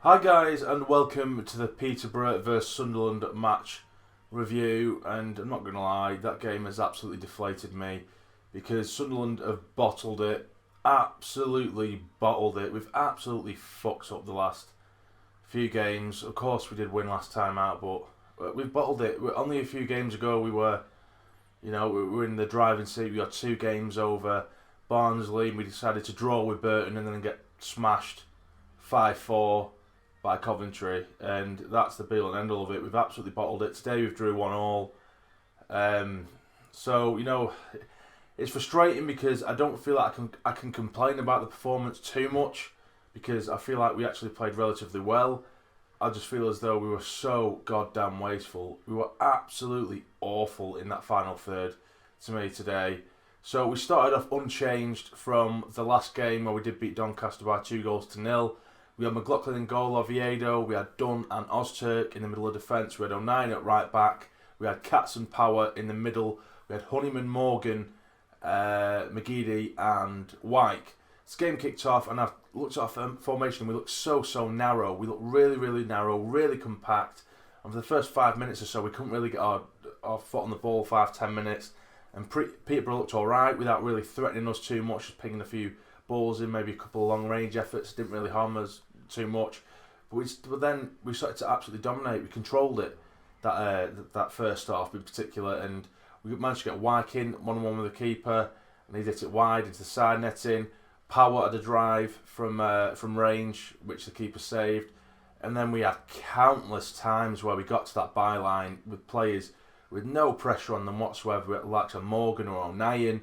Hi guys, and welcome to the Peterborough vs Sunderland match review. And I'm not going to lie, that game has absolutely deflated me because Sunderland have bottled it, absolutely bottled it. We've absolutely fucked up the last few games. Of course, we did win last time out, but we've bottled it. Only a few games ago, we were in the driving seat. We got 2 games over Barnsley, and we decided to draw with Burton and then get smashed 5-4. By Coventry, and that's the be-all and end-all of it. We've absolutely bottled it. Today we've drew 1-1. So it's frustrating because I don't feel like I can complain about the performance too much because I feel like we actually played relatively well. I just feel as though we were so goddamn wasteful. We were absolutely awful in that final third to me today. So we started off unchanged from the last game where we did beat Doncaster by 2-0. We had McLaughlin in goal, Oviedo, we had Dunn and Ozturk in the middle of defence, we had O'Nien at right back, we had Katz and Power in the middle, we had Honeyman, Morgan, McGeady and Pike. This game kicked off and I've looked at our formation and we looked so narrow. We looked really narrow, really compact. And for the first 5 minutes or so we couldn't really get our foot on the ball, 5-10 minutes. And Peterborough looked alright without really threatening us too much, just pinging a few balls in, maybe a couple of long range efforts, didn't really harm us too much. But then we started to absolutely dominate. We controlled it that first half in particular, and we managed to get Pike in 1-on-1 with the keeper, and he hit it wide into the side netting. Power had a drive from range, which the keeper saved, and then we had countless times where we got to that byline with players with no pressure on them whatsoever, like Morgan or O'Nien,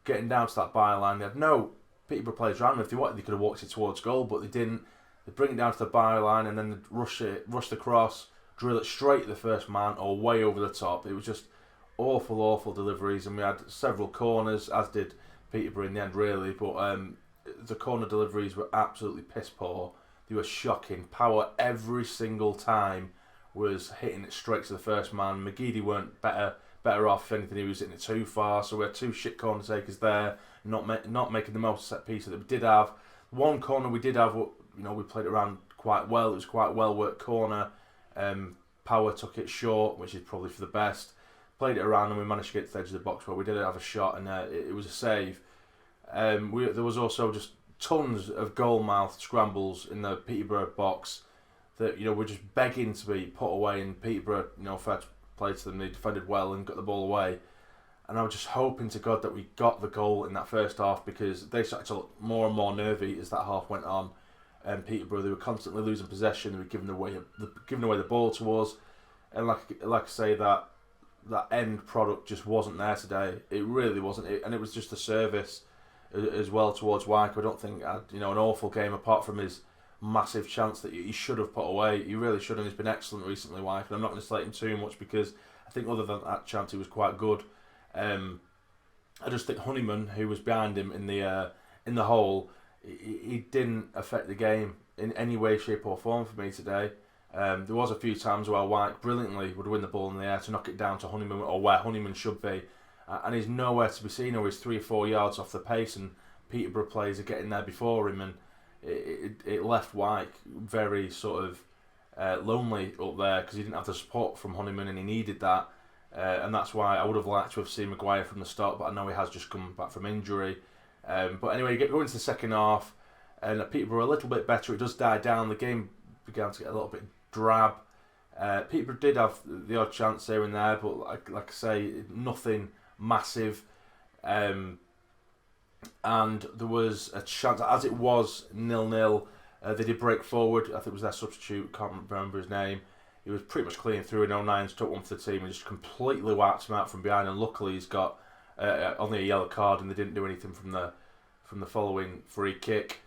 getting down to that byline. They had no Peterborough players around them. If they wanted, they could have walked it towards goal, but they didn't. They bring it down to the byline and then they'd rush the cross, drill it straight at the first man or way over the top. It was just awful deliveries, and we had several corners, as did Peterborough in the end, really. But the corner deliveries were absolutely piss poor. They were shocking. Power every single time was hitting it straight to the first man. McGeady weren't better off. If anything, he was hitting it too far. So we had 2 shit corner takers there, not making the most set piece that we did have. One corner we did have, we played it around quite well. It was quite a well worked corner. Power took it short, which is probably for the best. Played it around and we managed to get to the edge of the box where we did have a shot, and it was a save. There was also just tons of goal-mouth scrambles in the Peterborough box that we're just begging to be put away, and Peterborough, fair play to them, they defended well and got the ball away. And I was just hoping to God that we got the goal in that first half, because they started to look more and more nervy as that half went on. And Peterborough, they were constantly losing possession, they were giving away the ball to us. And like I say, that end product just wasn't there today. It really wasn't. And it was just the service as well towards Pike. I don't think had an awful game apart from his massive chance that he should have put away. He really should have. He's been excellent recently, Pike, and I'm not going to slate him too much because I think other than that chance he was quite good. I just think Honeyman, who was behind him in the hole, he didn't affect the game in any way, shape or form for me today. There was a few times where Pike brilliantly would win the ball in the air to knock it down to Honeyman, or where Honeyman should be, and he's nowhere to be seen, or he's 3 or 4 yards off the pace, and Peterborough players are getting there before him, and it left Pike very sort of lonely up there because he didn't have the support from Honeyman, and he needed that. And that's why I would have liked to have seen Maguire from the start, but I know he has just come back from injury. But anyway, go into the second half, and Peterborough a little bit better. It does die down. The game began to get a little bit drab. Peterborough did have the odd chance here and there, but like I say, nothing massive. And there was a chance, as it was 0-0, they did break forward. I think it was their substitute, can't remember his name. He was pretty much clean through, and O'Nien's took one for the team and just completely wiped him out from behind. And luckily, he's got only a yellow card, and they didn't do anything from the following free kick.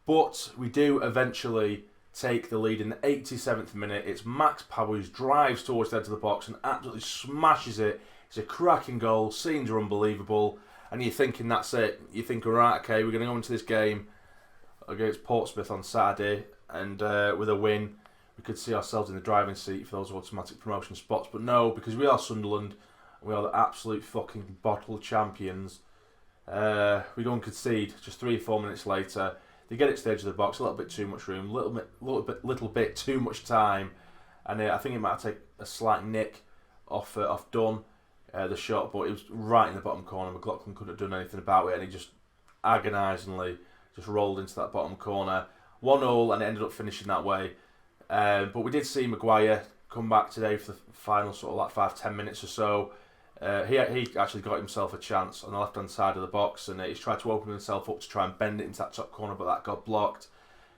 But we do eventually take the lead in the 87th minute. It's Max Power who drives towards the edge of the box and absolutely smashes it. It's a cracking goal. Scenes are unbelievable, and you're thinking that's it. You're thinking, right, okay, we're going to go into this game against Portsmouth on Saturday, and with a win, we could see ourselves in the driving seat for those automatic promotion spots. But no, because we are Sunderland, and we are the absolute fucking bottle champions. We go and concede just 3 or 4 minutes later. They get it to the edge of the box, a little bit too much room, little bit too much time, and I think it might take a slight nick off Dunn, the shot, but it was right in the bottom corner. McLaughlin couldn't have done anything about it, and he just agonisingly just rolled into that bottom corner. 1-1, and it ended up finishing that way. But we did see Maguire come back today for the final sort of like 5-10 minutes or so. He actually got himself a chance on the left hand side of the box, and he's tried to open himself up to try and bend it into that top corner, but that got blocked.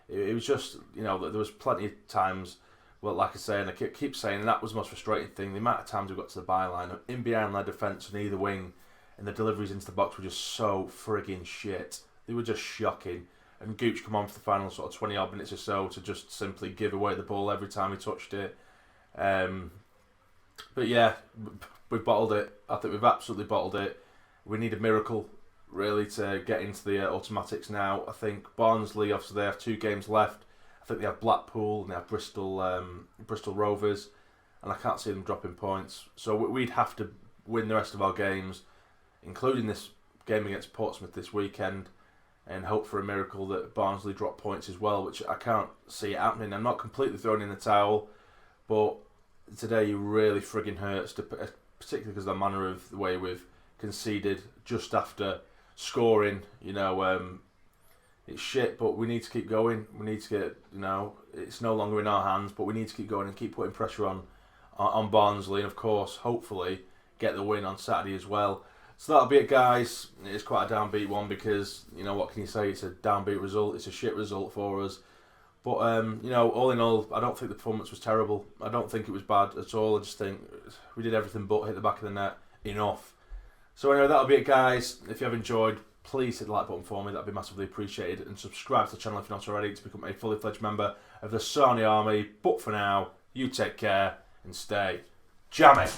It was just, there was plenty of times, well, like I say, and I keep saying, and that was the most frustrating thing, the amount of times we got to the byline, in behind their defence on either wing, and the deliveries into the box were just so frigging shit. They were just shocking. And Gooch come on for the final sort of 20 odd minutes or so to just simply give away the ball every time he touched it. But yeah, we've bottled it. I think we've absolutely bottled it. We need a miracle, really, to get into the automatics now. I think Barnsley, obviously, they have 2 games left. I think they have Blackpool and they have Bristol Rovers, and I can't see them dropping points. So we'd have to win the rest of our games, including this game against Portsmouth this weekend, and hope for a miracle that Barnsley drop points as well, which I can't see it happening. I'm not completely throwing in the towel, but today really frigging hurts, particularly because of the manner of the way we've conceded just after scoring. It's shit, but we need to keep going. We need to get, it's no longer in our hands, but we need to keep going and keep putting pressure on Barnsley, and of course, hopefully, get the win on Saturday as well. So that'll be it, guys. It's quite a downbeat one because, what can you say? It's a downbeat result. It's a shit result for us. But, all in all, I don't think the performance was terrible. I don't think it was bad at all. I just think we did everything but hit the back of the net enough. So anyway, that'll be it, guys. If you have enjoyed, please hit the like button for me. That'd be massively appreciated. And subscribe to the channel if you're not already to become a fully fledged member of the Sarny Army. But for now, you take care and stay jamming.